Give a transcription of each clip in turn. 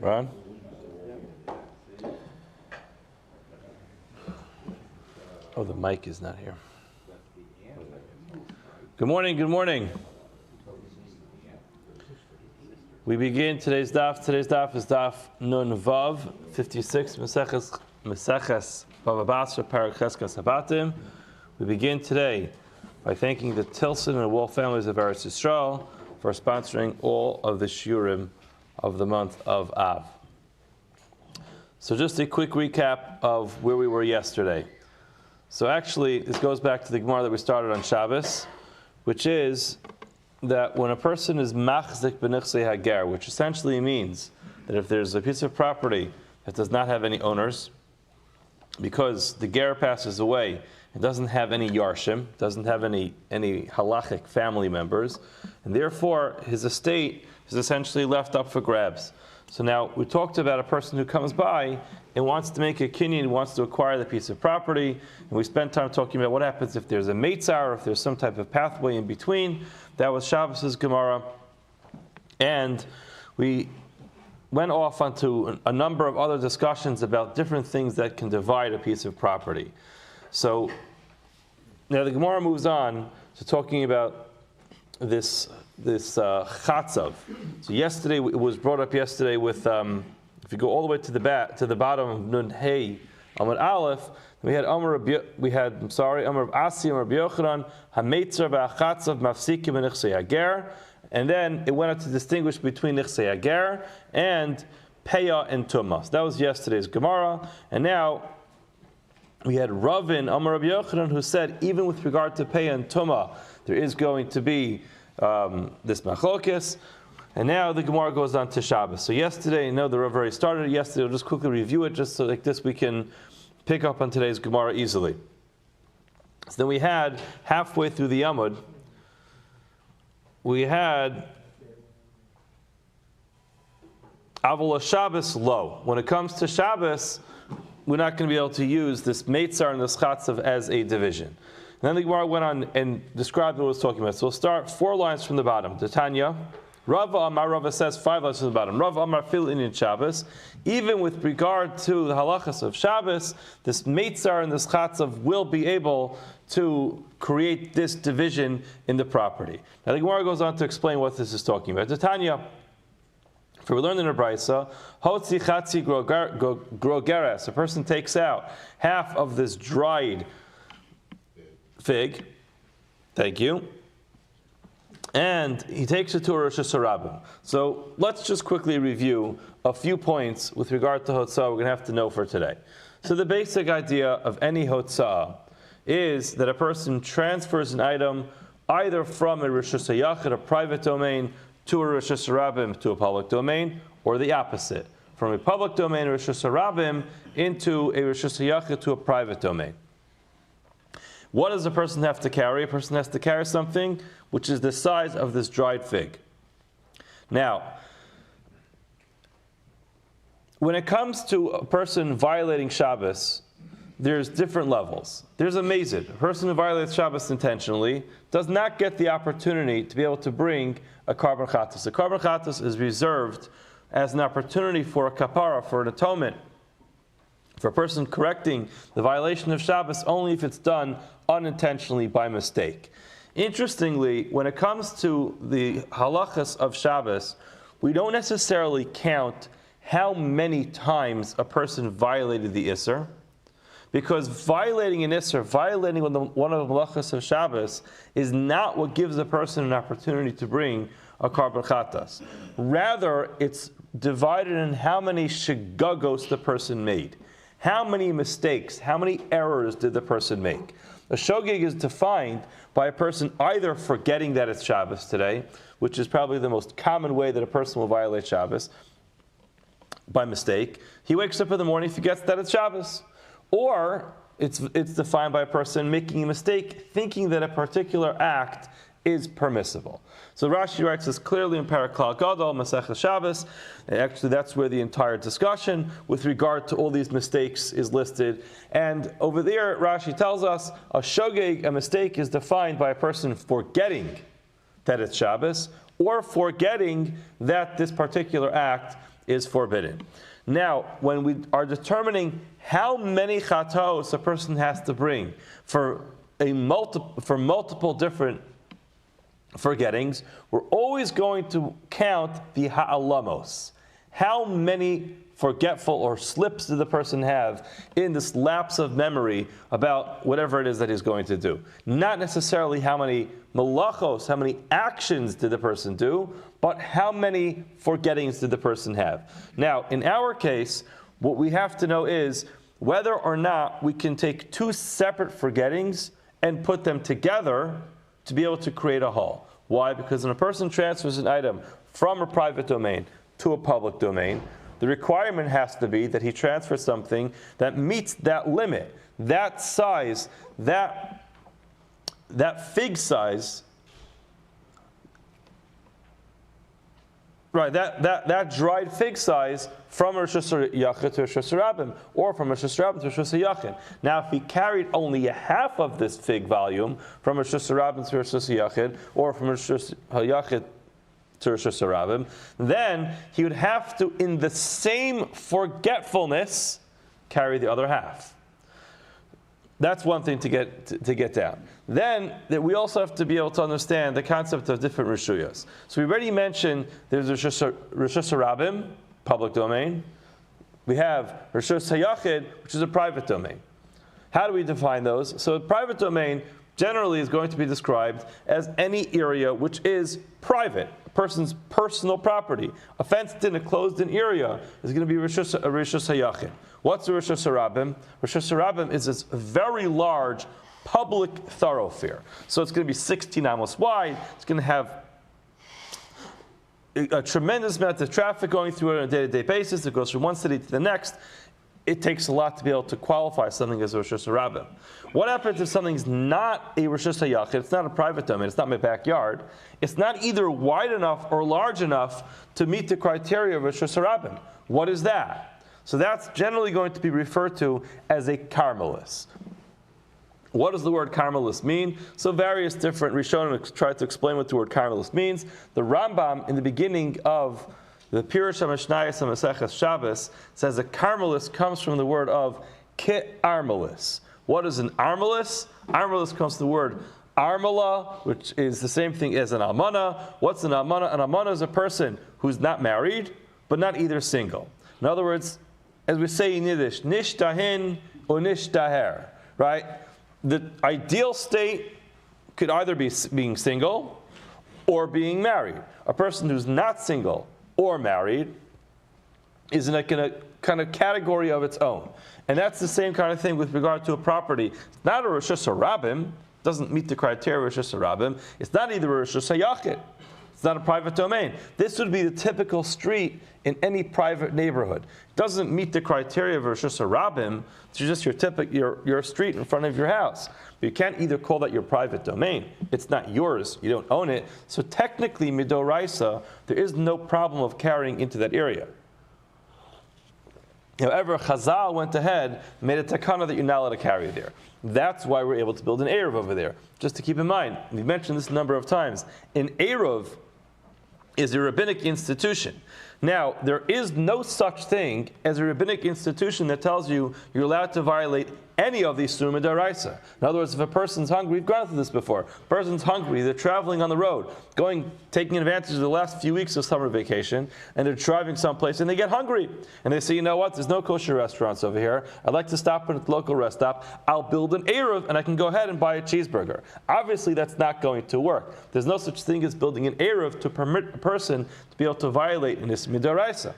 Ron? Oh, the mic is not here. Good morning, good morning. We begin today's daf. Today's daf is daf Nun Vav, 56, Meseches Bava Basra, Parak Cheskas Habatim. We begin today by thanking the Tilson and Wolf families of Eretz Yisrael for sponsoring all of the shiurim of the month of Av. So just a quick recap of where we were yesterday. So actually, this goes back to the Gemara that we started on Shabbos, which is that when a person is machzik b'nichsei hager, which essentially means that if there's a piece of property that does not have any owners, because the ger passes away, it doesn't have any yarshim, doesn't have any halachic family members, and therefore his estate is essentially left up for grabs. So now we talked about a person who comes by and wants to make a kinyan, wants to acquire the piece of property, and we spent time talking about what happens if there's a meitzar, or if there's some type of pathway in between. That was Shabbos' Gemara, and we went off onto a number of other discussions about different things that can divide a piece of property. So now the Gemara moves on to talking about this chatzav. So yesterday, it was brought up yesterday with, if you go all the way to the bottom of Nun Hey Amud Aleph, we had Amar Rav Asi, Amar Rabbi Yochanan, Hameitzer ba'achatzav mafsikim b'nichsei hager, and then it went on to distinguish between nichsei hager and peya and tumah. So that was yesterday's Gemara, and now we had Ravin, Amar Rabbi Yochanan, who said even with regard to peya and tumah, there is going to be this machlokes. And now the Gemara goes on to Shabbos. So yesterday, I know the Rav already started it yesterday. We'll just quickly review it, just so like this we can pick up on today's Gemara easily. So then we had, halfway through the Amud, we had Avol Shabbos lo. When it comes to Shabbos, we're not going to be able to use this meitzar and this chatzav as a division. And then the Gemara went on and described what it was talking about. So we'll start 4 lines from the bottom. Tanya. Rava Amar, Rava says 5 lines from the bottom. Rava Amar fil in Shabbos. Even with regard to the halachas of Shabbos, this meitzar and this chatzav will be able to create this division in the property. Now the Gemara goes on to explain what this is talking about. Tanya. For we learned in a brisa, hotzi chatzi grogeres. A person takes out half of this dried fig. Thank you. And he takes it to a Rosh Hashanah. So let's just quickly review a few points with regard to Hotzah we're going to have to know for today. So the basic idea of any Hotzah is that a person transfers an item either from a Rosh Hashanah, a private domain, to a Rosh Hashanah, to a public domain, or the opposite, from a public domain, Rosh Hashanah, into a Rosh Hashanah, to a private domain. What does a person have to carry? A person has to carry something which is the size of this dried fig. Now, when it comes to a person violating Shabbos, there's different levels. There's a mazid. A person who violates Shabbos intentionally does not get the opportunity to be able to bring a carbon chatos. A carbon chatos is reserved as an opportunity for a kapara, for an atonement, for a person correcting the violation of Shabbos only if it's done unintentionally by mistake. Interestingly, when it comes to the halachas of Shabbos, we don't necessarily count how many times a person violated the Isser, because violating an Isser, violating one of the halachas of Shabbos, is not what gives a person an opportunity to bring a carbon chatas. Rather, it's divided in how many shigagos the person made. How many mistakes, how many errors did the person make? A shogeg is defined by a person either forgetting that it's Shabbos today, which is probably the most common way that a person will violate Shabbos, by mistake. He wakes up in the morning, forgets that it's Shabbos. Or it's defined by a person making a mistake, thinking that a particular act is permissible. So Rashi writes this clearly in Paraklal Gadol, Masechah Shabbos. And actually, that's where the entire discussion with regard to all these mistakes is listed. And over there, Rashi tells us a shogeg, a mistake, is defined by a person forgetting that it's Shabbos, or forgetting that this particular act is forbidden. Now, when we are determining how many chatos a person has to bring for multiple different forgettings, we're always going to count the ha'alamos. How many forgetful or slips did the person have in this lapse of memory about whatever it is that he's going to do? Not necessarily how many malachos, how many actions did the person do, but how many forgettings did the person have. Now, in our case, what we have to know is whether or not we can take two separate forgettings and put them together to be able to create a whole. Why? Because when a person transfers an item from a private domain to a public domain, the requirement has to be that he transfers something that meets that limit, that size, that fig size, right? That dried fig size from a Rishus Yachid to a Rishus Rabbim, or from a Rishus Rabbim to a Rishus Yachid. Now, if he carried only a half of this fig volume from a Rishus Rabbim to a Rishus Yachid, or from a Rishus Yachid to Rishus Rabbim, then he would have to, in the same forgetfulness, carry the other half. That's one thing to get down. Then that we also have to be able to understand the concept of different rishuyas. So we already mentioned there's Rishus Rabbim, public domain. We have Rishus Hayachid, which is a private domain. How do we define those? So a private domain generally is going to be described as any area which is private, a person's personal property. A fenced-in, a closed-in area is going to be Rishus Hayachid. What's a Rishus Rabbim? Rishus Rabbim is this very large public thoroughfare. So it's going to be 16 amos wide. It's going to have a tremendous amount of traffic going through it on a day-to-day basis. It goes from one city to the next. It takes a lot to be able to qualify something as a Rishus Rabbim. What happens if something's not a Rishus Hayachid? It's not a private domain. It's not my backyard. It's not either wide enough or large enough to meet the criteria of Rishus Rabbim. What is that? So that's generally going to be referred to as a karmelis. What does the word karmelis mean? So various different Rishonim try to explain what the word karmelis means. The Rambam, in the beginning of the Pirush HaMishnayos and Maseches Shabbos, says a karmelis comes from the word of ke-armelis. What is an armelis? Armelis comes from the word armala, which is the same thing as an almana. What's an almana? An almana is a person who's not married, but not either single. In other words, as we say in Yiddish, nish dahin or nish daher, right? The ideal state could either be being single or being married. A person who's not single or married is in a kind of category of its own. And that's the same kind of thing with regard to a property. It's not a Rishus Rabbim, doesn't meet the criteria of Rishus Rabbim. It's not either a Rishus Hayachid. It's not a private domain. This would be the typical street in any private neighborhood. It doesn't meet the criteria of Rishus Rabbim. It's just your street in front of your house. But you can't either call that your private domain. It's not yours. You don't own it. So technically, midoraisa, there is no problem of carrying into that area. However, Chazal went ahead, made a takana that you're not allowed to carry there. That's why we're able to build an Eruv over there. Just to keep in mind, we've mentioned this a number of times. An Eruv is a rabbinic institution. Now, there is no such thing as a rabbinic institution that tells you you're allowed to violate any of these Surim D'Oraisa. In other words, if a person's hungry, we've gone through this before. A person's hungry, they're traveling on the road, taking advantage of the last few weeks of summer vacation, and they're driving someplace and they get hungry. And they say, you know what, there's no kosher restaurants over here. I'd like to stop at the local rest stop. I'll build an Eruv and I can go ahead and buy a cheeseburger. Obviously, that's not going to work. There's no such thing as building an Eruv to permit a person to be able to violate in this Midoraisa.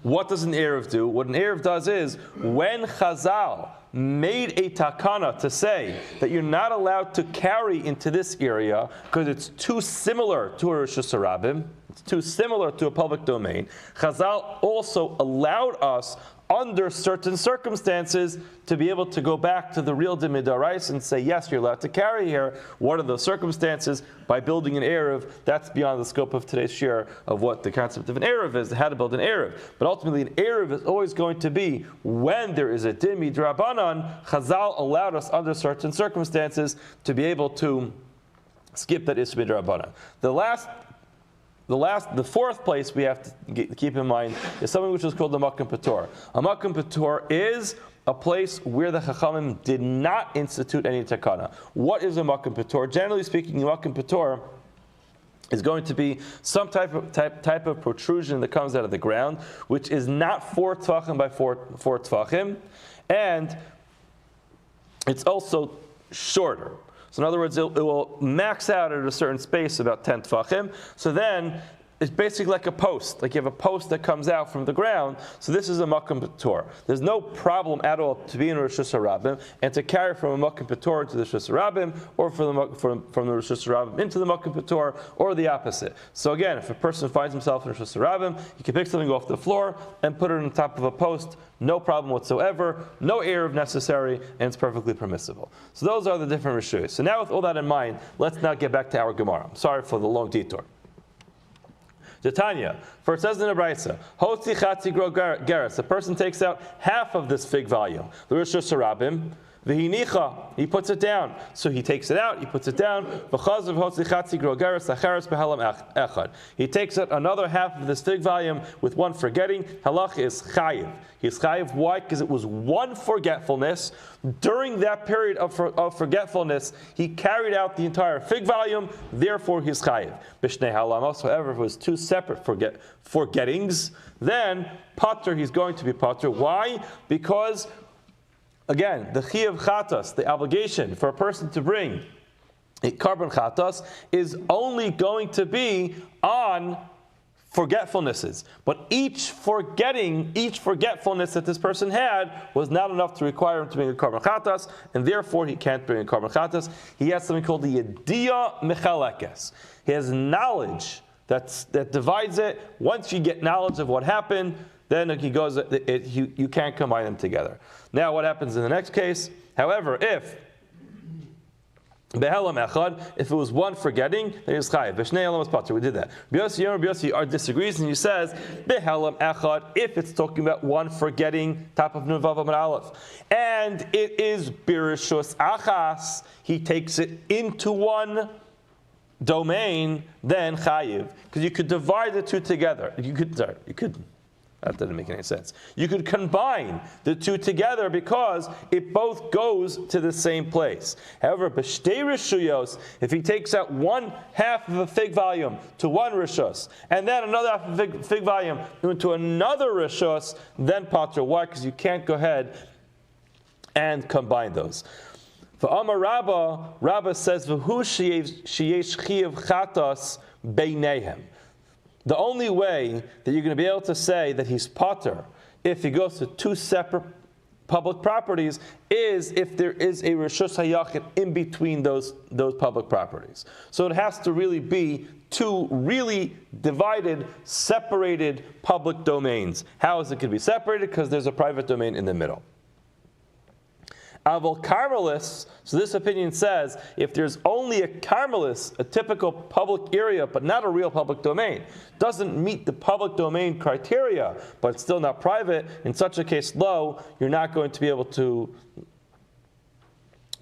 What does an Eruv do? What an Eruv does is, when Chazal made a takana to say that you're not allowed to carry into this area because it's too similar to a Rishus Rabbim, it's too similar to a public domain, Chazal also allowed us, under certain circumstances, to be able to go back to the real Dimidarais and say, yes, you're allowed to carry here. What are those circumstances? By building an Eruv, that's beyond the scope of today's share of what the concept of an Eruv is, how to build an Eruv. But ultimately, an Eruv is always going to be when there is a Din Midrabanan. Chazal allowed us, under certain circumstances, to be able to skip that Isra Midrabanan. The last the fourth place we have to keep in mind is something which is called the Makom Patur. A Makom Patur is a place where the Chachamim did not institute any takana. What is a Makom Patur? Generally speaking, a Makom Patur is going to be some type of protrusion that comes out of the ground, which is not 4 tefachim by 4 tefachim, and it's also shorter. So in other words, it will max out at a certain space, about 10 tefachim. So then it's basically like a post. Like you have a post that comes out from the ground. So this is a Makom Patur. There's no problem at all to be in Rosh Hashanah and to carry from a Makom Patur into the Rosh Hashanah, or from the Rosh Hashanah into the Makom Patur, or the opposite. So again, if a person finds himself in Rosh Hashanah, he can pick something off the floor and put it on top of a post. No problem whatsoever. No eruv necessary, and it's perfectly permissible. So those are the different rishuyos. So now with all that in mind, let's now get back to our Gemara. I'm sorry for the long detour. Tanya, for it says in the Brisa, Hotzi Chatzi Gro Geras, the person takes out half of this fig volume, the Rosh Hashanah, V'hinicha, he puts it down. So he takes it out, he puts it down. V'chazav hotzi chatzi gro geras acheres behalam echad. He takes out another half of this fig volume with one forgetting. Halach is chayiv. He's chayiv. Why? Because it was one forgetfulness. During that period of forgetfulness, he carried out the entire fig volume. Therefore, he's chayiv. B'shnei halamos. However, if it was two separate forgettings, then pater, he's going to be pater. Why? Because again, the chiyuv chatas, the obligation for a person to bring a carbon chatas, is only going to be on forgetfulnesses. But each forgetfulness that this person had was not enough to require him to bring a carbon chatas, and therefore he can't bring a carbon chatas. He has something called the yediyah mechalekes. He has knowledge that divides it. Once you get knowledge of what happened, then he goes. You can't combine them together. Now, what happens in the next case? However, if behelam echad, if it was one forgetting, then it's chayiv. B'shnei elam is patur. We did that. Rabbi disagrees and he says behelam echad, if it's talking about one forgetting, top of nuvav and aleph, and it is birishus achas, he takes it into one domain, then chayiv, because you could divide the two together. That didn't make any sense. You could combine the two together because it both goes to the same place. However, b'shtei rishuyos, if he takes out one half of a fig volume to one rishus, and then another half of a fig volume into another rishus, then pater. Why? Because you can't go ahead and combine those. For Amar Rabbi says, "V'hu sheyesh chiyuv chatas beinehem." The only way that you're going to be able to say that he's pater if he goes to two separate public properties is if there is a reshus hayachid in between those public properties. So it has to really be two really divided, separated public domains. How is it going to be separated? Because there's a private domain in the middle. Aval Carmelis, so this opinion says, if there's only a Carmelis, a typical public area, but not a real public domain, doesn't meet the public domain criteria, but it's still not private, in such a case, you're not going to be able to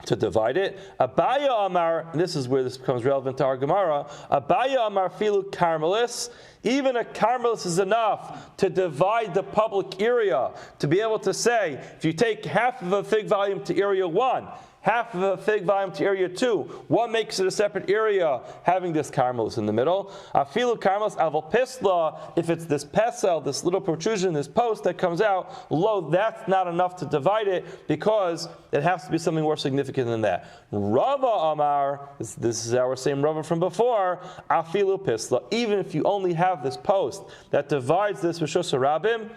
divide it. Abaya Amar, and this is where this becomes relevant to our Gemara, Abaya Amar Filu Carmelis, even a Carmelis is enough to divide the public area, to be able to say, if you take half of a fig volume to area 1, half of a fig volume to area 2, one makes it a separate area, having this Carmelis in the middle. Afilu Carmelis aval pisla, if it's this pesel, this little protrusion, this post that comes out, that's not enough to divide it, because it has to be something more significant than that. Rava Amar, this is our same Rava from before, afilu pisla, even if you only have this post that divides this Rishus Harabim,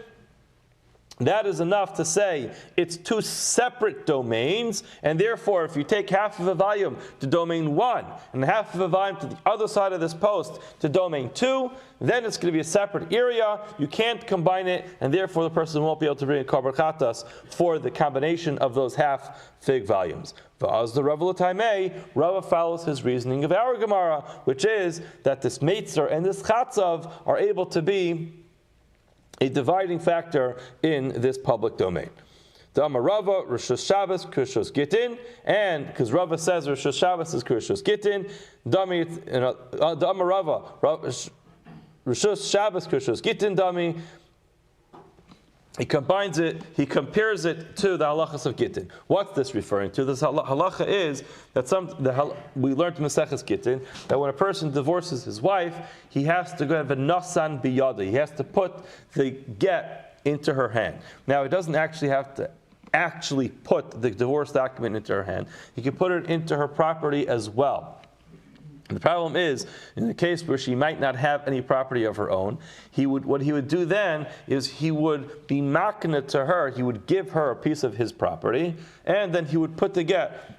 that is enough to say it's two separate domains, and therefore if you take half of a volume to domain 1 and half of a volume to the other side of this post to domain 2, then it's going to be a separate area. You can't combine it, and therefore the person won't be able to bring a karban chatas for the combination of those half fig volumes. As the Rava L'Taimei, Rava follows his reasoning of our Gemara, which is that this meitzer and this chatzav are able to be a dividing factor in this public domain. The Amar Rava, Rosh Shabbos, Kurshos Gittin, and because Rava says Rosh Shabbos is Kurshos Gittin, the Amar Rava, Rishus Shabbos Rishus Gittin Dami. He combines it, he compares it to the halachas of Gittin. What's this referring to? This halacha is that we learned in Maseches Gittin that when a person divorces his wife, he has to go have a nasan biyada. He has to put the get into her hand. Now, he doesn't actually have to put the divorce document into her hand. He can put it into her property as well. The problem is, in the case where she might not have any property of her own, what he would do then is he would be makna to her, he would give her a piece of his property, and then he would put the get.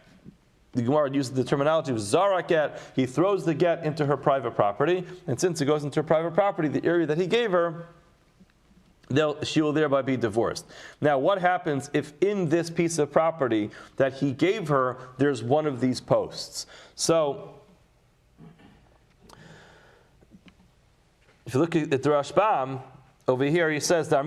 The Gemara uses the terminology of zarak get. He throws the get into her private property, and since it goes into her private property, the area that he gave her, she will thereby be divorced. Now, what happens if in this piece of property that he gave her, there's one of these posts? So, if you look at the Rashbam, over here he says, if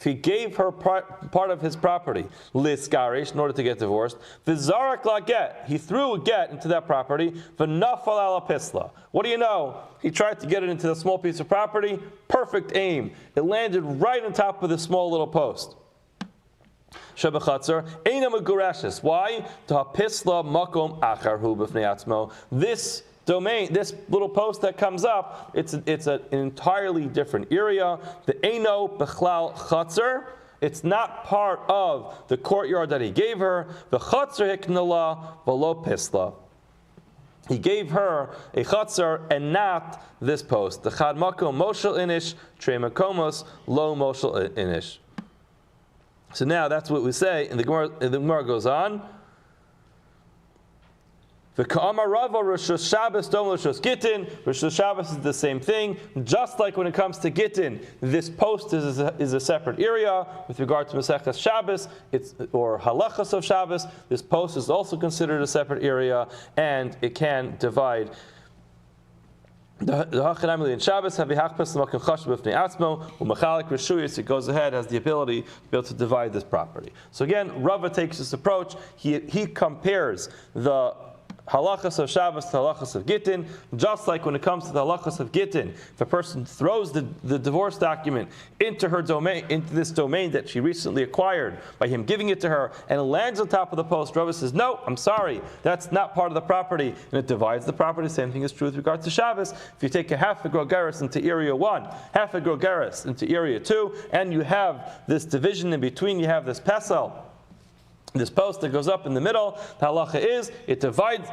he gave her part of his property, liskarish, in order to get divorced, v'zarak la get, he threw a get into that property, v'nafal ala pisla. What do you know? He tried to get it into the small piece of property, perfect aim. It landed right on top of the small little post. Shebachatzer, eina megurashes. Why? Pisla makom acharhu b'fnei atzmo. This domain, this little post that comes up, it's an entirely different area. The Eino Bechlal Chatzer, it's not part of the courtyard that he gave her. The Chatzer Hiknala Velo Pisla. He gave her a Chatzer and not this post. The Chad Makom Moshel Inish, Trei Makomos Lo Moshel Inish. So now that's what we say, and the Gemara goes on. The Ka'amar Rava Rosh Shabbos Dom Rosh Gittin. Rosh Shabbos is the same thing. Just like when it comes to Gittin, this post is a separate area. With regard to Maseches Shabbos, or halachas of Shabbos, this post is also considered a separate area, and it can divide. It goes ahead, has the ability to be able to divide this property. So again, Rava takes this approach. He compares the halachas of Shabbos to halachas of Gittin, just like when it comes to the halachas of Gittin, if a person throws the divorce document into her domain, into this domain that she recently acquired by him giving it to her, and it lands on top of the post, Rabbi says, no, I'm sorry, that's not part of the property, and it divides the property. Same thing is true with regard to Shabbos. If you take a half a grogeris into area 1, half a grogeris into area 2, and you have this division in between, you have this pesel, this post that goes up in the middle, the halacha is, it divides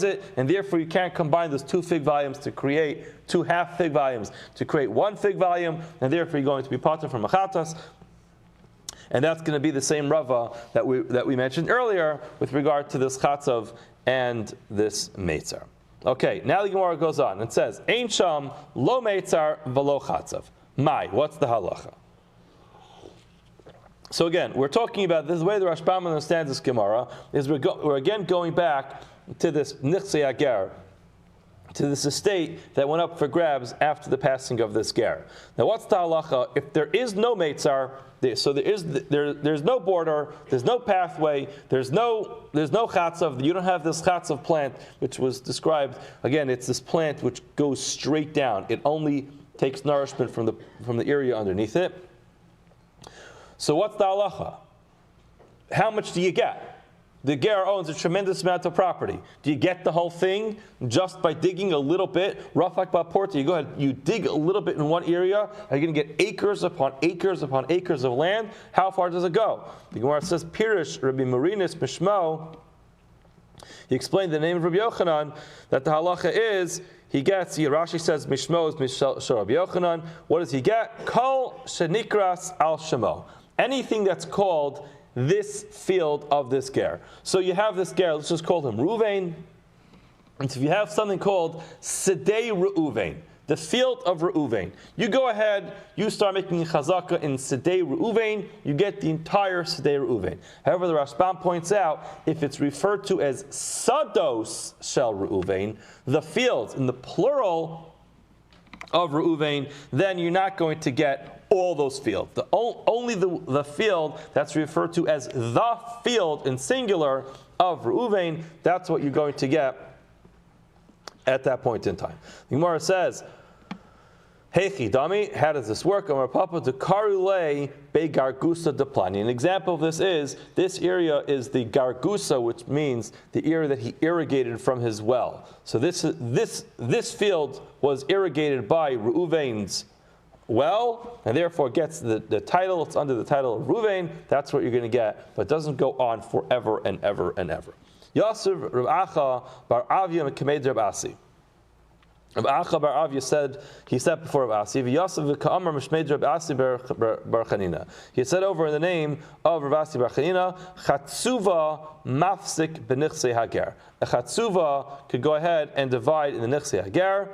it, and therefore you can't combine those 2 fig volumes to create 2 half fig volumes, to create 1 fig volume, and therefore you're going to be pater from machatas. And that's going to be the same Rava that we mentioned earlier with regard to this chatzov and this meitzar. Okay, now the Gemara goes on. It says, Ein sham lo meitzar v'lo chatzov. Mai, what's the halacha? So again, we're talking about this, the way the Rashbam understands this Gemara is we're again going back to this nichsei ager, to this estate that went up for grabs after the passing of this ger. Now, what's the halacha? If there is no meitzar, so there's no border, there's no pathway, there's no chatzav. You don't have this chatzav plant, which was described. Again, it's this plant which goes straight down. It only takes nourishment from the area underneath it. So what's the halacha? How much do you get? The ger owns a tremendous amount of property. Do you get the whole thing just by digging a little bit? Rafak Baporta, you go ahead, you dig a little bit in one area, are you going to get acres upon acres upon acres of land? How far does it go? The Gemara says, Pirish, Rabbi Marinis, Mishmo, he explained the name of Rabbi Yochanan, that the halacha is, he gets, Rashi says, Mishmo is Mishal Rabbi Yochanan. What does he get? Kol shenikras al shemo. Anything that's called this field of this ger. So you have this ger, let's just call him Reuven. And so if you have something called Sedei Reuven, the field of Reuven, you go ahead, you start making chazaka in Sedei Reuven, you get the entire Sedei Reuven. However, the Rashbam points out, if it's referred to as Sados Shel Reuven, the fields in the plural of Reuven, then you're not going to get all those fields. Only the field that's referred to as the field in singular of Reuven, that's what you're going to get at that point in time. The Gemara says, Heichi Dami, how does this work? Amar Papa to Karule Be Gargusa de Plani. An example of this is, this area is the Gargusa, which means the area that he irrigated from his well. So this field was irrigated by Reuven's well, and therefore gets the title. It's under the title of Reuven. That's what you're going to get, but it doesn't go on forever and ever and ever. Yosef Rav Acha bar Avia Mekamei Rab Asi. Rav Acha bar Avia said, he said before Rav Asi, Yosef v'ka'amar mishmei Rab Asi bar Chanina. He said over in the name of Rav Asi bar Chanina, Chatzuva mafsik b'nichsei hager. A chatzuva could go ahead and divide in the nichsei hager.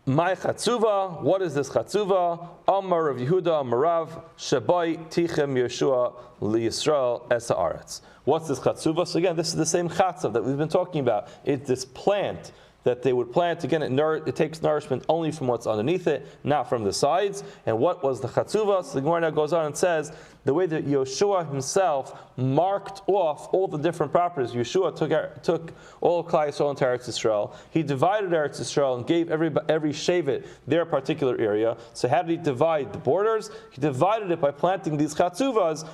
My chatzuva, what is this chatzuva? Amar Rav Yehuda Amarav Shabai Tichem Yeshua LiYisrael Es Haaretz. What's this chatzuva? So again, this is the same chatzav that we've been talking about. It's this plant that they would plant. Again, it takes nourishment only from what's underneath it, not from the sides. And what was the chatzuva? So the Gemara now goes on and says, the way that Yeshua himself marked off all the different properties. Yeshua took all of Klal Yisrael into Eretz Yisrael. He divided Eretz Yisrael and gave every shevet their particular area. So how did he divide the borders? He divided it by planting these chatzuvas.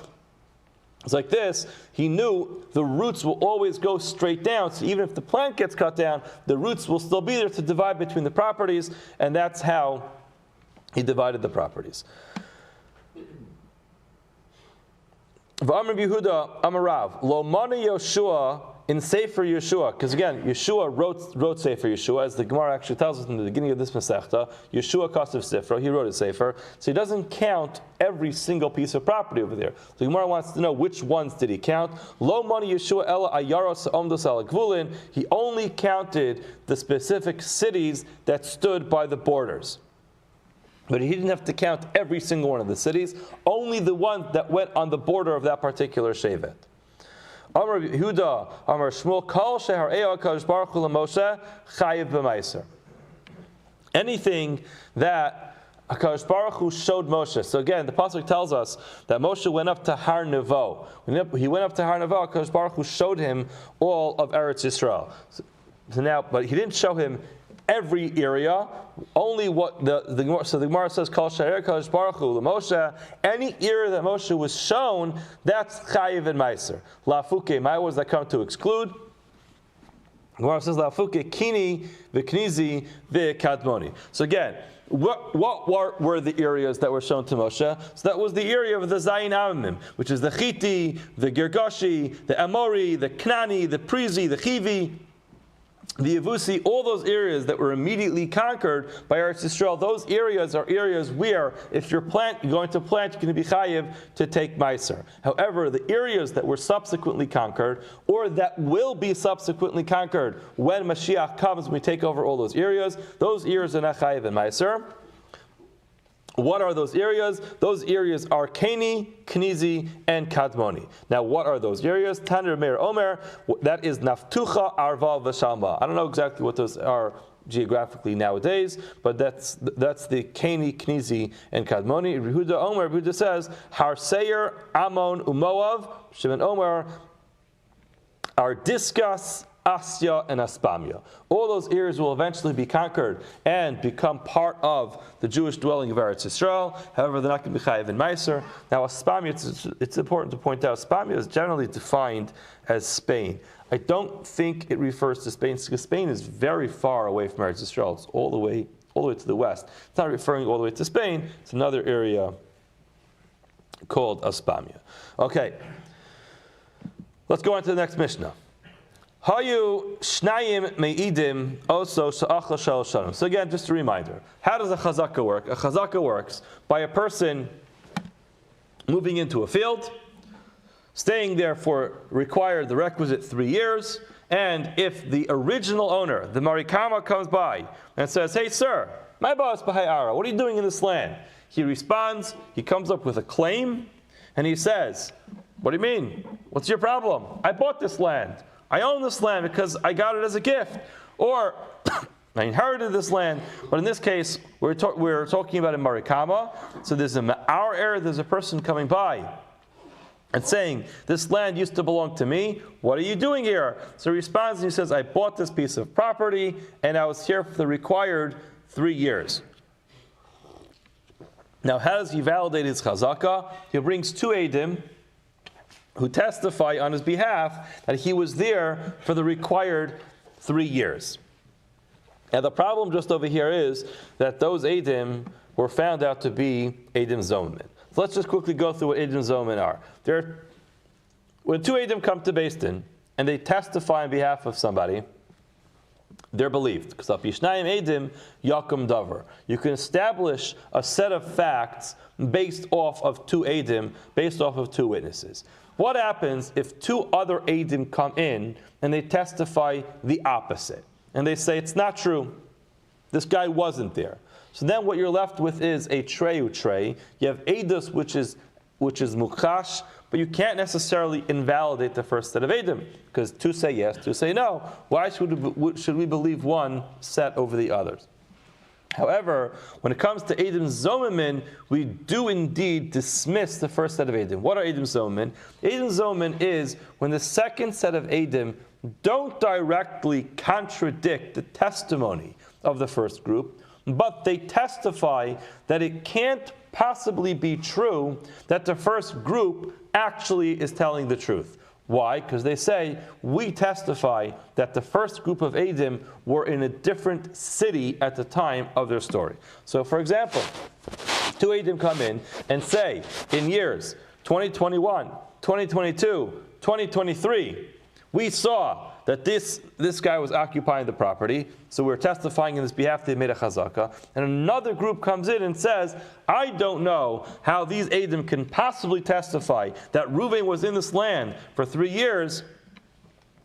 It's like this. He knew the roots will always go straight down, so even if the plant gets cut down, the roots will still be there to divide between the properties, and that's how he divided the properties. V'amar Yehuda Amarav Lo Mani Yoshua in Sefer Yeshua, because again, Yeshua wrote Sefer Yeshua, as the Gemara actually tells us in the beginning of this Masechta. Yeshua Kasav Sifra, he wrote a Sefer, so he doesn't count every single piece of property over there. So the Gemara wants to know which ones did he count. Lo Mani Yeshua Ela Ayaros Omdos Ala Gvulin. He only counted the specific cities that stood by the borders. But he didn't have to count every single one of the cities, only the one that went on the border of that particular shevet. Amar Yehuda, Amar Shmuel, Kol Shehar Eo HaKadosh Baruch Hu LaMoshe Chayiv B'Maiser. Anything that HaKadosh Baruch Hu showed Moshe. So again, the pasuk tells us that Moshe went up to Har Nevo. When he went up to Har Nevo, HaKadosh Baruch Hu showed him all of Eretz Yisrael. So now, but he didn't show him every area, only what the Gemara says, Kol Shehar Kadosh Baruch Hu LaMoshe. Any area that Moshe was shown, that's Chayiv and Meiser. Lafuke, my words that come to exclude. The Gemara says, Lafuke Kini v'Knizi v'Kadmoni. So again, what were the areas that were shown to Moshe? So that was the area of the Zayin Amim, which is the Chiti, the Girgashi, the Amori, the Knani, the Prizi, the Chivi, the Yevusi, all those areas that were immediately conquered by Eretz Yisrael. Those areas are areas where, if you're going to plant, you're going to be chayiv to take meiser. However, the areas that were subsequently conquered, or that will be subsequently conquered when Mashiach comes, when we take over all those areas are not chayiv and meiser. What are those areas? Those areas are Keni, Knizi, and Kadmoni. Now, what are those areas? Tanir Meir Omer, that is Naftucha, Arva, Vashalma. I don't know exactly what those are geographically nowadays, but that's the Keni, Knizi, and Kadmoni. Rehuda Omer, Rehuda says, Har Seir, Ammon, Umoav, Shimon Omer, are Discus, Asya, and Aspamia. All those areas will eventually be conquered and become part of the Jewish dwelling of Eretz Yisrael. However, they're not going to be chayiv in Meiser. Now, Aspamia, it's important to point out, Aspamia is generally defined as Spain. I don't think it refers to Spain, because Spain is very far away from Eretz Yisrael. It's all the way to the west. It's not referring all the way to Spain. It's another area called Aspamia. Okay, let's go on to the next Mishnah. Hayu shnayim meidim also sha'achla shel shalom. So again, just a reminder. How does a chazaka work? A chazaka works by a person moving into a field, staying there for the requisite 3 years, and if the original owner, the marikama, comes by and says, "Hey sir, my boss b'hai ara, what are you doing in this land?" He responds, he comes up with a claim, and he says, "What do you mean? What's your problem? I bought this land. I own this land because I got it as a gift, or I inherited this land." But in this case, we're talking about a marikama. So there's our area. There's a person coming by, and saying, this land used to belong to me, what are you doing here? So he responds and he says, I bought this piece of property and I was here for the required 3 years. Now how does he validate his chazakah? He brings 2 Eidim who testify on his behalf that he was there for the required 3 years. Now the problem just over here is that those Eidim were found out to be Eidim Zomim. So let's just quickly go through what Eidim Zomim are. When 2 Eidim come to Beis Din and they testify on behalf of somebody, they're believed. Because Al Pi Shnayim Eidim Yakum Davar. You can establish a set of facts based off of 2 Eidim, based off of 2 witnesses. What happens if 2 other Eidim come in and they testify the opposite? And they say, it's not true. This guy wasn't there. So then what you're left with is a treyu trey. You have Eidus, which is mukash, but you can't necessarily invalidate the first set of Eidim, because 2 say yes, 2 say no. Why should we believe one set over the others? However, when it comes to Eidim Zomimin, we do indeed dismiss the first set of Eidim. What are Eidim Zomimin? Eidim Zomimin is when the second set of Eidim don't directly contradict the testimony of the first group, but they testify that it can't possibly be true that the first group actually is telling the truth. Why? Because they say, we testify that the first group of Eidim were in a different city at the time of their story. So for example, 2 Eidim come in and say, in years 2021, 2022, 2023, we saw that this guy was occupying the property, so we're testifying in his behalf they made a chazakah. And another group comes in and says, I don't know how these Eidim can possibly testify that Reuven was in this land for 3 years.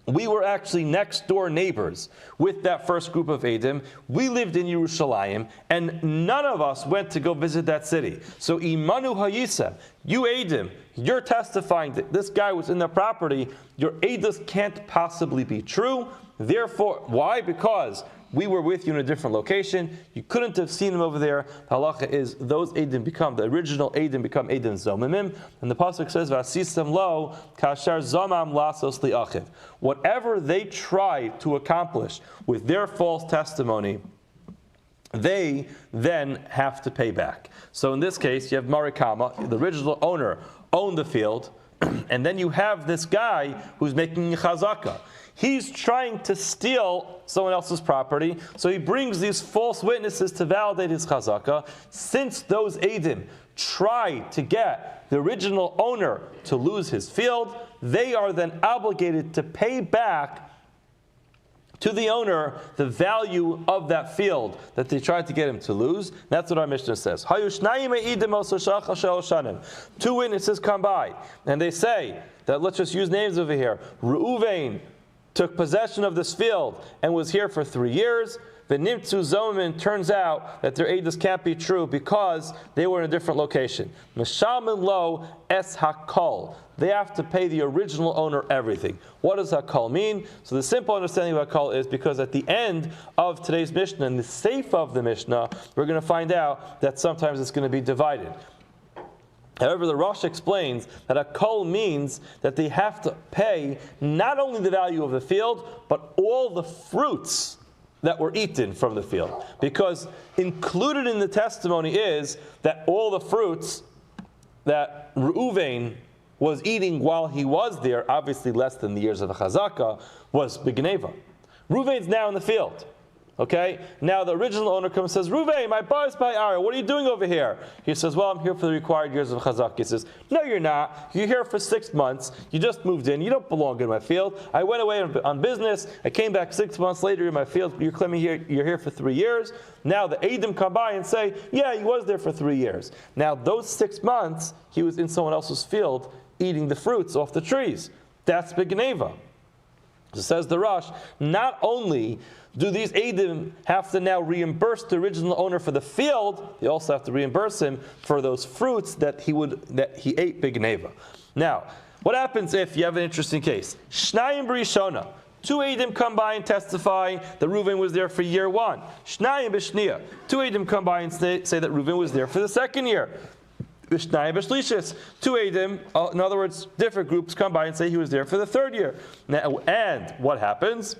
We were actually next door neighbors with that first group of Eidim. We lived in Yerushalayim, and none of us went to go visit that city. So Imanu Hayisa, you Eidim, you're testifying that this guy was in the property. Your Eidus can't possibly be true. Therefore, why? Because we were with you in a different location. You couldn't have seen him over there. The halacha is those Eidim become, the original Eidim become Eidim Zomimim. And the pasuk says, Vasisam lo kashar zomam lasos liachiv. Whatever they try to accomplish with their false testimony, they then have to pay back. So in this case, you have Marikama, the original owner, owned the field, and then you have this guy who's making chazakah. He's trying to steal someone else's property, so he brings these false witnesses to validate his chazakah. Since those Eidim try to get the original owner to lose his field, they are then obligated to pay back to the owner the value of that field that they tried to get him to lose. That's what our Mishnah says. 2 witnesses come by, and they say that, let's just use names over here. Reuven took possession of this field and was here for 3 years. The Nimtzu Zomin, turns out that their Eidos can't be true because they were in a different location. Meshamin lo es hakol. They have to pay the original owner everything. What does hakol mean? So the simple understanding of hakol is because at the end of today's Mishnah, in the Seifa of the Mishnah, we're going to find out that sometimes it's going to be divided. However, the Rosh explains that hakol means that they have to pay not only the value of the field, but all the fruits that were eaten from the field. Because included in the testimony is that all the fruits that Reuven was eating while he was there, obviously less than the years of the Chazakah, was Begneva. Reuven's now in the field. Okay? Now the original owner comes and says, Reuven, my bar is by Aryeh. What are you doing over here? He says, well, I'm here for the required years of Chazakah. He says, no, you're not. You're here for 6 months. You just moved in. You don't belong in my field. I went away on business. I came back 6 months later in my field. You're claiming you're here for 3 years. Now the Eidim come by and say, yeah, he was there for 3 years. Now those 6 months, he was in someone else's field eating the fruits off the trees. That's Begneva. So says the Rosh, not only do these Eidim have to now reimburse the original owner for the field, they also have to reimburse him for those fruits that he ate Begneva. Now, what happens if you have an interesting case? Shnayim b'rishona. 2 Eidim come by and testify that Reuven was there for year 1. Shnayim b'shniya. 2 Eidim come by and say that Reuven was there for the second year. Vishnayim B'Shlishis. 2 Eidim, in other words, different groups come by and say he was there for the 3rd year. Now, and what happens?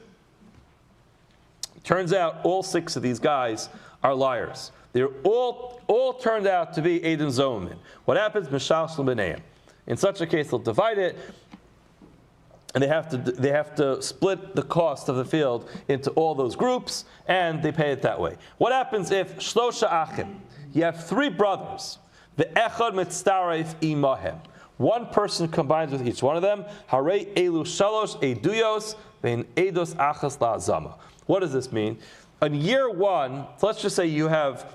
Turns out all 6 of these guys are liars. They're all turned out to be Eidim Zomin. What happens? Mishal Shel B'neiim. In such a case, they'll divide it, and they have to split the cost of the field into all those groups, and they pay it that way. What happens if Shlosha Achim? You have 3 brothers. The Echad Mitztaref Imahem. One person combines with each one of them. Harei Elu Shalosh Eduyos Vein Eidos Achas La'azama. What does this mean? In year 1, so let's just say you have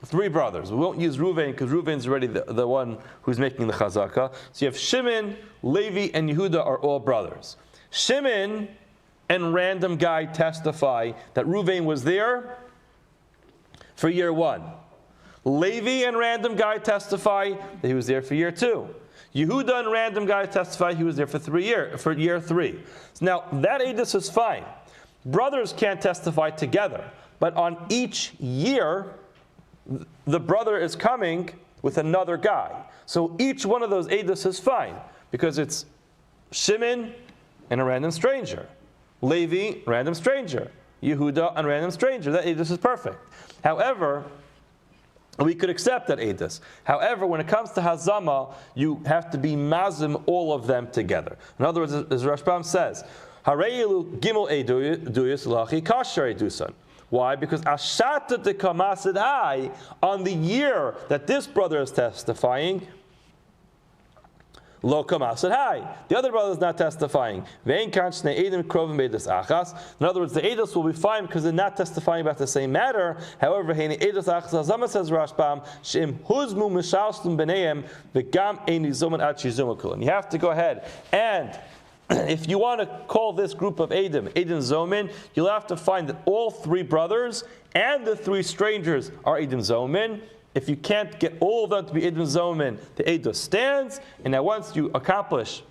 3 brothers. We won't use Reuven because Reuven's already the one who's making the chazaka. So you have Shimon, Levi, and Yehuda are all brothers. Shimon and random guy testify that Reuven was there for year 1. Levi and random guy testify that he was there for year 2. Yehuda and random guy testify he was there for year 3. So now that edus is fine. Brothers can't testify together, but on each year, the brother is coming with another guy. So each one of those edus is fine, because it's Shimon and a random stranger. Levi, random stranger. Yehuda, and random stranger. That edus is perfect. However, we could accept that edus. However, when it comes to hazama, you have to be mazim all of them together. In other words, as Rashbam says, Hareilu gimel eduyus lachi kasher edusan. Why? Because Ashata de Kamasid Hai, on the year that this brother is testifying, Lo Kamasid Hai. The other brother is not testifying. In other words, the Eidos will be fine because they're not testifying about the same matter. However, Eidos Achas Hazama says Rashbam, Shim Huzmu Mishalstum Beneim, V'gam Eini Zoman Ad Shizumakul. And you have to go ahead and if you want to call this group of Eidim Zomin, you'll have to find that all 3 brothers and the 3 strangers are Eidim Zomin. If you can't get all of them to be Eidim Zomin, the Eidos stands. And now once you accomplish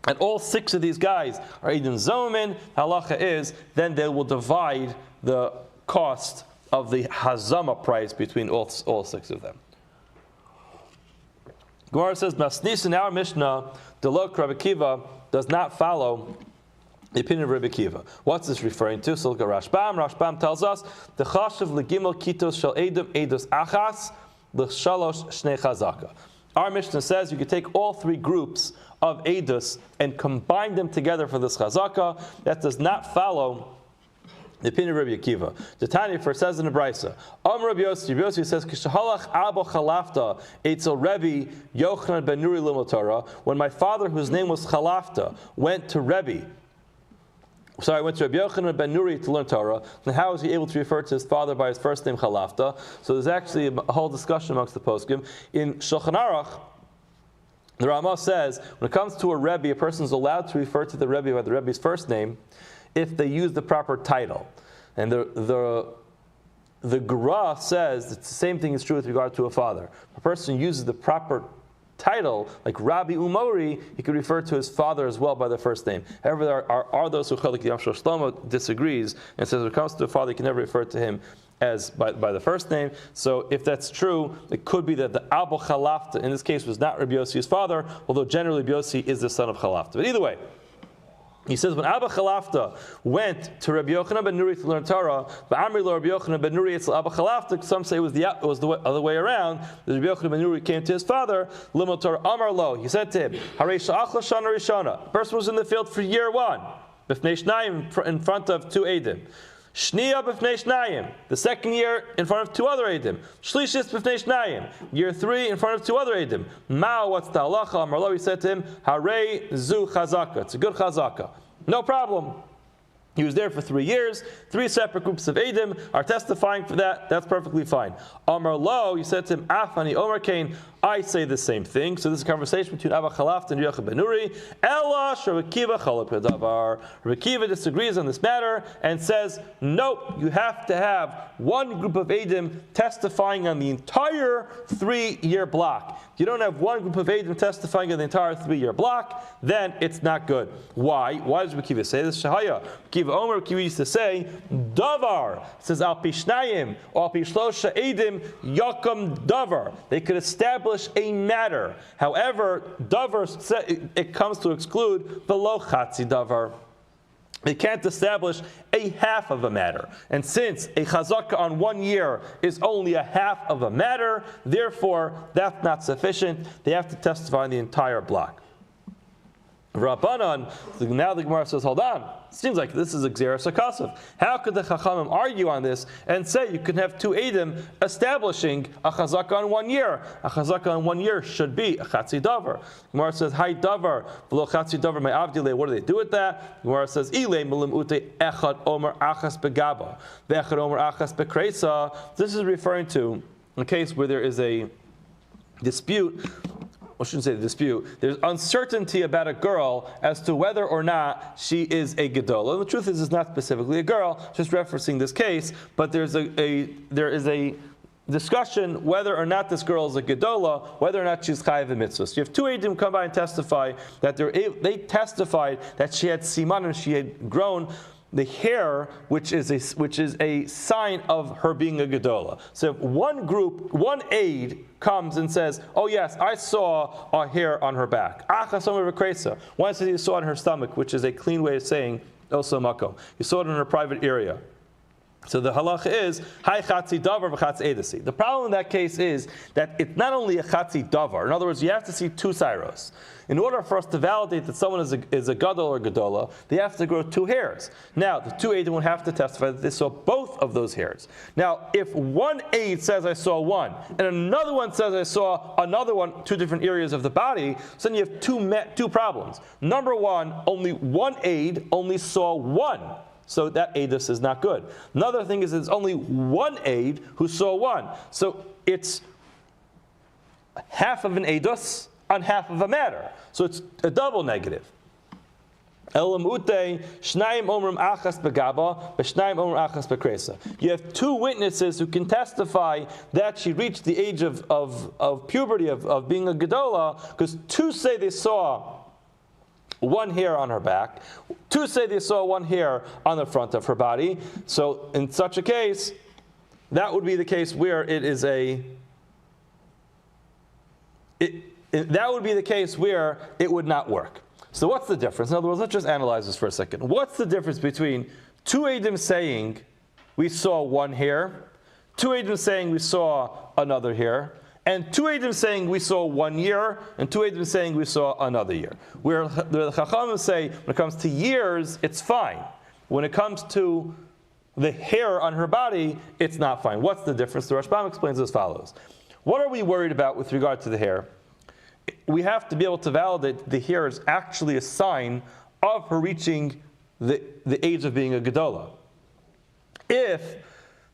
and all 6 of these guys are Eidim Zomin, halacha is, then they will divide the cost of the Hazama price between all 6 of them. Gemara says, Masnis in our Mishnah, Delok Rabbi Kiva does not follow the opinion of Rabbi Kiva. What's this referring to? So look at Rashbam. Rashbam tells us, the chashav legimel kitos shel edim eidos achas l'shalosh shnei chazaka. Our Mishnah says you could take all 3 groups of eidos and combine them together for this chazaka. That does not follow the opinion of Rabbi Akiva. The Tanya first says in the Brisa, Rabbi Yossi says, Kishahalach abo chalafta etzel Rebbe Yochanan ben Nuri limud Torah. When my father, whose name was Chalafta, went to Rabbi Yochanan ben Nuri to learn Torah, then how is he able to refer to his father by his first name Chalafta? So there's actually a whole discussion amongst the poskim. In Shulchan Aruch, the Ramah says, when it comes to a Rebbe, a person is allowed to refer to the Rebbe by the Rebbe's first name if they use the proper title. And the Gra says that the same thing is true with regard to a father. If a person uses the proper title, like Rabbi Umori, he could refer to his father as well by the first name. However, there are those who, like Yam Shel Shlomo, disagrees and says when it comes to a father, you can never refer to him as by the first name. So if that's true, it could be that the Abu Chalafta, in this case, was not Rabbi Yossi's father, although generally Rabbi Yossi is the son of Chalafta. But either way, he says when Abba Chalafta went to Rabbi Yochanan ben Nuri to learn Torah, Ba'amri lo Rabbi Yochanan ben Nuri it's Abba Chalafta. Some say it was the other way around. That Rabbi Yochanan ben Nuri came to his father, limud Torah Amar lo. He said to him, Harei sha'achla shana rishona. Person was in the field for year 1, b'fnei shnayim, in front of 2 Eidim. Shniya b'fnei shnayim, the second year in front of 2 other Eidim. Shlishis b'fnei shnayim, year 3 in front of 2 other Eidim. Ma'o, what's the halacha? Amar lo, he said to him, Harei zu chazaka. It's a good chazaka. No problem. He was there for 3 years. 3 separate groups of Eidim are testifying for that. That's perfectly fine. Amar lo, he said to him, Afani Omer Kain, I say the same thing. So this is a conversation between Abba Chalafta and Yochanan ben Nuri. Ella Rabbi Kiva chalak b'davar. Rabbi Kiva disagrees on this matter and says, nope, you have to have one group of Eidim testifying on the entire 3-year block. If you don't have one group of Eidim testifying on the entire 3-year block, then it's not good. Why? Why does Rabbi Kiva say this? Shahaya. Kiva Omer, Kiva used to say, davar. It says, al pi shnayim, or al pi shlosha Eidim, yakam davar. They could establish establish a matter. However, davar, it comes to exclude below chatzi davar. They can't establish a half of a matter. And since a chazaka on 1 year is only a half of a matter, therefore that's not sufficient. They have to testify on the entire block. Rabbanan, now the Gemara says, hold on. Seems like this is a Gzeras HaKasav. How could the Chachamim argue on this and say you can have two Eidim establishing a Chazaka on 1 year? A Chazaka on 1 year should be a Chatzi Davar. Gemara says, Hai Davar, V'lo Chatzi Davar Me'avdile. What do they do with that? Gemara says, Ile Milim Ute Echad Omer Achas Begaba, Ve'echad Omer Achas Bekreisa. This is referring to a case where there is a dispute. I shouldn't say the dispute. There's uncertainty about a girl as to whether or not she is a gedola. The truth is, it's not specifically a girl, just referencing this case. But there is a discussion whether or not this girl is a gedola, whether or not she's chayav in mitzvahs. So you have two eidim come by and testify that they testified that she had siman and she had grown the hair, which is a sign of her being a gedola. So if one aid comes and says, "Oh yes, I saw a hair on her back." One says he saw it on her stomach, which is a clean way of saying also mako. You saw it in her private area. So the halacha is hai chatzi davar v'chatz edasi. The problem in that case is that it's not only a chatzi davar. In other words, you have to see two sairos. In order for us to validate that someone is a gadol or gadola, they have to grow two hairs. Now, the two aids would have to testify that they saw both of those hairs. Now, if one aid says I saw one, and another one says I saw another one, two different areas of the body, so then you have two problems. Number one, only one aid only saw one. So that edus is not good. Another thing is it's only one aid who saw one. So it's half of an edus on half of a matter. So it's a double negative. You have two witnesses who can testify that she reached the age of puberty, of being a gedola, because two say they saw one hair on her back, two say they saw one hair on the front of her body. So in such a case, that would be the case where that would be the case where it would not work. So what's the difference? In other words, let's just analyze this for a second. What's the difference between two Eidim saying we saw one hair, two Eidim saying we saw another hair, and two Eidim saying we saw 1 year, and two Eidim saying we saw another year? Where the Chachamim say when it comes to years, it's fine. When it comes to the hair on her body, it's not fine. What's the difference? The Rashbam explains as follows. What are we worried about with regard to the hair? We have to be able to validate the hair is actually a sign of her reaching the age of being a gedola. If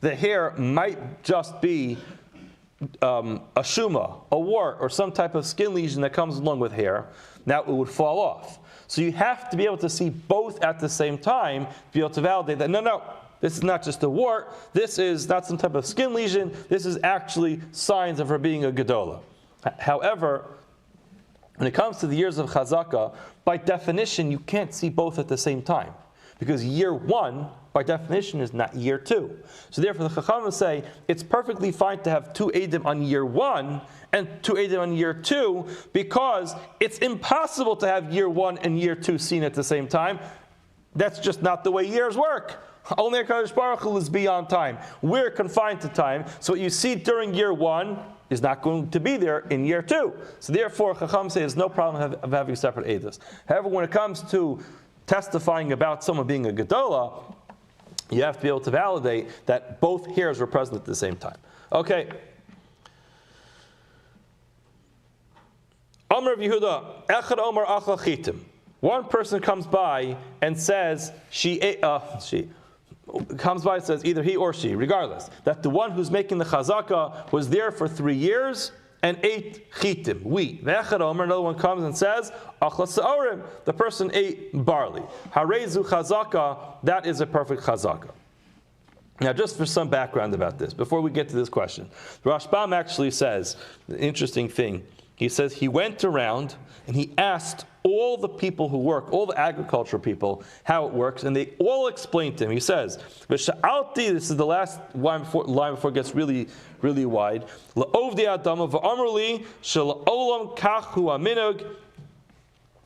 the hair might just be a shuma, a wart, or some type of skin lesion that comes along with hair, now it would fall off. So you have to be able to see both at the same time to be able to validate that, no, this is not just a wart, this is not some type of skin lesion, this is actually signs of her being a gedola. However, when it comes to the years of chazaka, by definition, you can't see both at the same time. Because year one, by definition, is not year two. So therefore, the Chachamim say it's perfectly fine to have two Eidim on year one and two Eidim on year two, because it's impossible to have year one and year two seen at the same time. That's just not the way years work. Only HaKadosh Baruch Hu is beyond time. We're confined to time. So what you see during year one is not going to be there in year two. So therefore, Chacham says there's no problem of having separate Eidos. However, when it comes to testifying about someone being a gedola, you have to be able to validate that both hairs were present at the same time. Okay. Amr of Yehuda, Echad Omer Achal Chitim. One person comes by and says comes by and says either he or she, regardless, that the one who's making the chazaka was there for 3 years and ate chitim, wheat. Ve'echad omer, another one comes and says, achla sa'orim, the person ate barley. Harezu chazaka, that is a perfect chazaka. Now, just for some background about this, before we get to this question, the Rashbam actually says, the interesting thing, he says he went around and he asked all the people who work, all the agricultural people, how it works, and they all explain to him. He says, "V'sha'alti," this is the last line before it gets really, really wide. "La'ovdi adama v'amar li shela'olam kach hu aminog."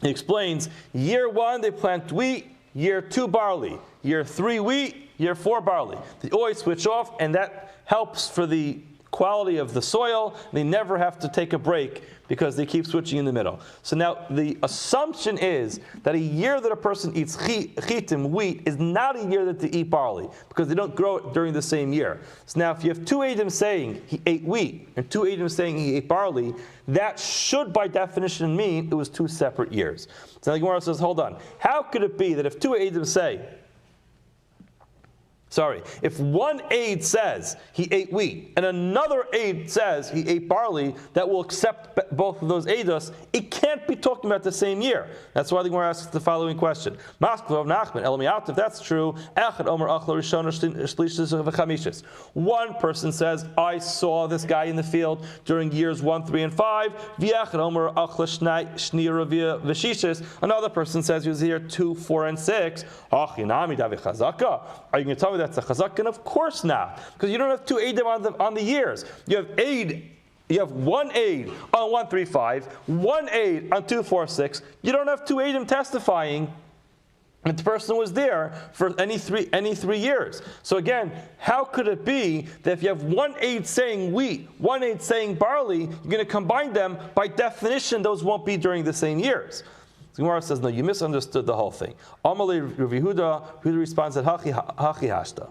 He explains, year 1 they plant wheat, year 2 barley, year 3 wheat, year 4 barley. They always switch off, and that helps for the quality of the soil. They never have to take a break because they keep switching in the middle. So now the assumption is that a year that a person eats chitim, wheat, is not a year that they eat barley because they don't grow it during the same year. So now if you have 2 Eidim saying he ate wheat and 2 Eidim saying he ate barley, that should by definition mean it was 2 separate years. So now the Gemara says, hold on, how could it be that if 2 Eidim say, if one aid says he ate wheat and another aid says he ate barley, that will accept both of those aidos, it can't be talking about the same year. That's why the Gemara asks the following question. If that's true, one person says, I saw this guy in the field during years 1, 3, and 5. Another person says he was here 2, 4, and 6. Are you going to tell me that's a chazak? And of course not, because you don't have 2 eidim on the years. You have 1 aid on 1, 3, 5, 1 aid on 2, 4, 6. You don't have 2 eidim testifying that the person was there for any three years. So again, how could it be that if you have 1 aid saying wheat, 1 aid saying barley, you're going to combine them? By definition, those won't be during the same years. The Gemara says, no, you misunderstood the whole thing. Amalei Rav Yehuda responds that hachi hashta.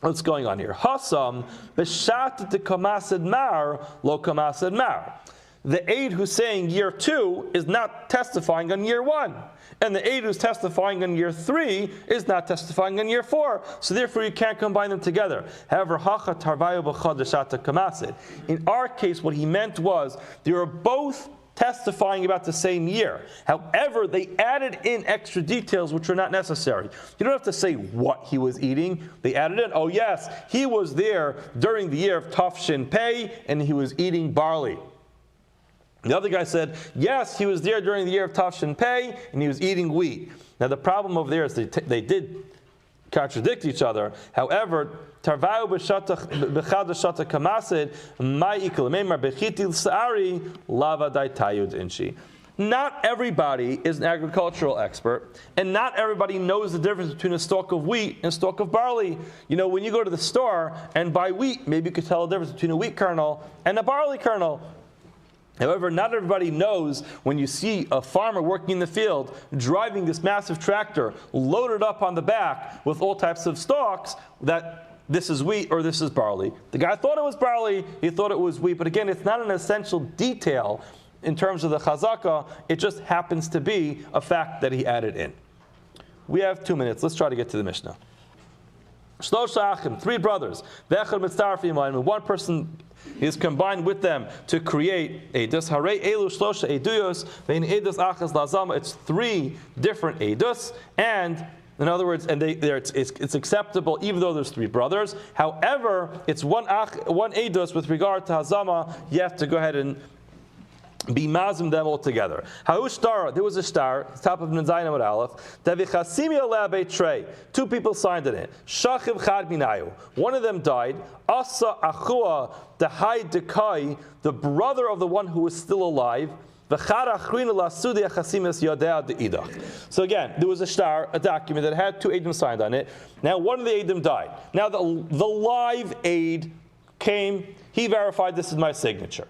What's going on here? Hasam b'shat de kamasid mar lo kamasid mar. The aid who's saying year 2 is not testifying on year 1. And the aid who's testifying on year 3 is not testifying on year 4. So therefore you can't combine them together. However, hacha tarvayu b'chad shata kamasid. In our case, what he meant was they were both testifying about the same year. However, they added in extra details which are not necessary. You don't have to say what he was eating. They added in, oh yes, he was there during the year of Tafshin Pei and he was eating barley. The other guy said, yes, he was there during the year of Tafshin Pei and he was eating wheat. Now the problem over there is they did contradict each other. However, Tarvau b'chad shata kamasid ma'ikol meimar bechitil sa'ari lava daitayud inshi. Not everybody is an agricultural expert, and not everybody knows the difference between a stalk of wheat and a stalk of barley. You know, when you go to the store and buy wheat, maybe you could tell the difference between a wheat kernel and a barley kernel. However, not everybody knows when you see a farmer working in the field, driving this massive tractor, loaded up on the back with all types of stalks, that this is wheat or this is barley. The guy thought it was barley, he thought it was wheat, but again, it's not an essential detail in terms of the chazaka, it just happens to be a fact that he added in. We have 2 minutes, let's try to get to the Mishnah. Shlosha achim, 3 brothers, ve'echad mitzarfim, and 1 person is combined with them to create edus. Harei elu shlosha eduyos, ve'in edus achas lazama. It's 3 different edus, and in other words, and it's acceptable even though there's 3 brothers. However, it's one edus with regard to hazama. You have to go ahead and be mazim them all together. There was a star, top of Nzayin Amud Aleph. Devichasimi alei trey. 2 people signed in it. Shachiv chad minayu. One of them died. Asa achua dehai dekai, the brother of the one who was still alive. So again, there was a star, a document that had 2 Eidim signed on it. Now one of the Eidim died. Now the live aid came, he verified this is my signature.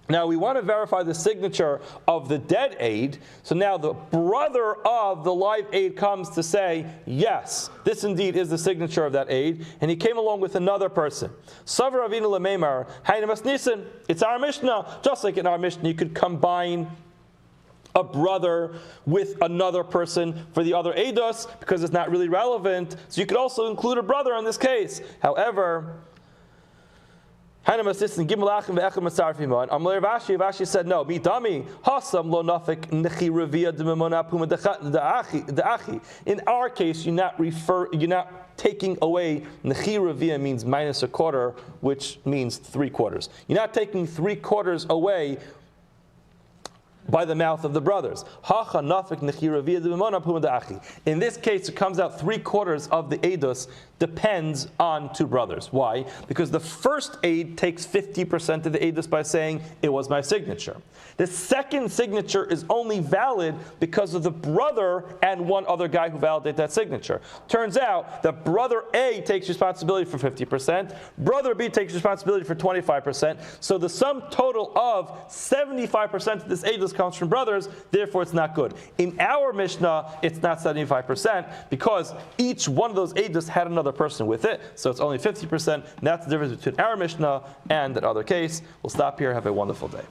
Now we want to verify the signature of the dead aid. So now the brother of the live aid comes to say, yes, this indeed is the signature of that aid. And he came along with another person. Savar Avinu Lememar, Hainamas Nisan. It's our Mishnah. Just like in our Mishnah, you could combine a brother with another person for the other eidos because it's not really relevant. So you could also include a brother in this case. However, Rashi said, no, in our case, you're not taking away, nechi revia means minus a quarter, which means 3/4. You're not taking 3/4 away by the mouth of the brothers. In this case, it comes out 3/4 of the edus depends on two brothers. Why? Because the first aid takes 50% of the edus by saying, it was my signature. The second signature is only valid because of the brother and one other guy who validated that signature. Turns out that brother A takes responsibility for 50%, brother B takes responsibility for 25%, so the sum total of 75% of this edus comes from brothers, therefore it's not good. In our Mishnah, it's not 75% because each one of those edus had another person with it, so it's only 50%. And that's the difference between our Mishnah and that other case. We'll stop here. Have a wonderful day.